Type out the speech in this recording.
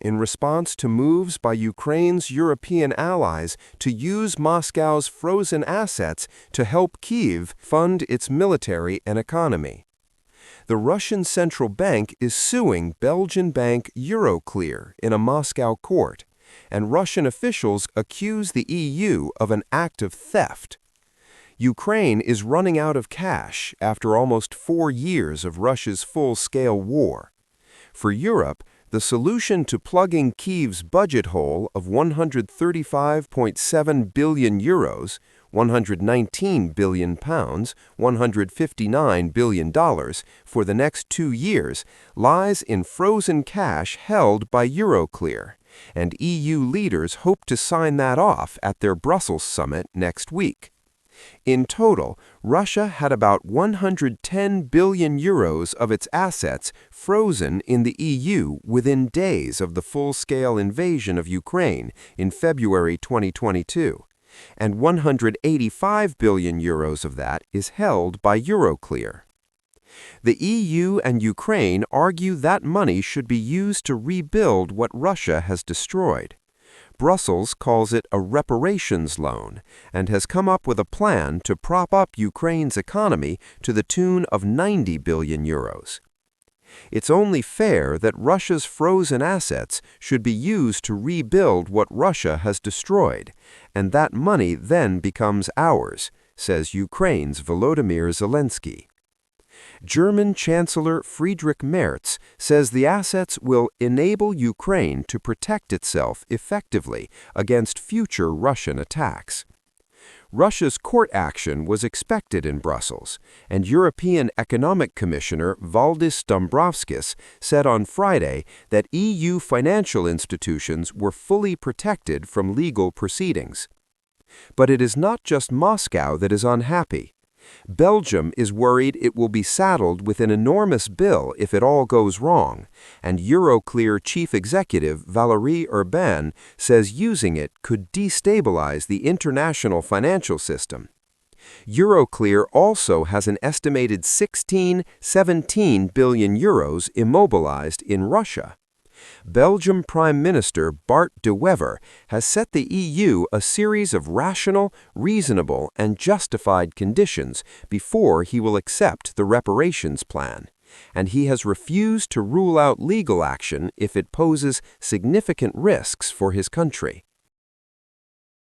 in response to moves by Ukraine's European allies to use Moscow's frozen assets to help Kyiv fund its military and economy. The Russian central bank is suing Belgian bank Euroclear in a Moscow court, and Russian officials accuse the EU of an act of theft. Ukraine is running out of cash after almost 4 years of Russia's full-scale war. For Europe, the solution to plugging Kyiv's budget hole of 135.7 billion euros, 119 billion pounds, $159 billion for the next 2 years lies in frozen cash held by Euroclear, and EU leaders hope to sign that off at their Brussels summit next week. In total, Russia had about 110 billion euros of its assets frozen in the EU within days of the full-scale invasion of Ukraine in February 2022, and 185 billion euros of that is held by Euroclear. The EU and Ukraine argue that money should be used to rebuild what Russia has destroyed. Brussels calls it a reparations loan and has come up with a plan to prop up Ukraine's economy to the tune of 90 billion euros. It's only fair that Russia's frozen assets should be used to rebuild what Russia has destroyed, and that money then becomes ours, says Ukraine's Volodymyr Zelensky. German Chancellor Friedrich Merz says the assets will enable Ukraine to protect itself effectively against future Russian attacks. Russia's court action was expected in Brussels, and European Economic Commissioner Valdis Dombrovskis said on Friday that EU financial institutions were fully protected from legal proceedings. But it is not just Moscow that is unhappy. Belgium is worried it will be saddled with an enormous bill if it all goes wrong, and Euroclear chief executive Valérie Urban says using it could destabilize the international financial system. Euroclear also has an estimated 17 billion euros immobilized in Russia. Belgium Prime Minister Bart De Wever has set the EU a series of rational, reasonable, and justified conditions before he will accept the reparations plan, and he has refused to rule out legal action if it poses significant risks for his country.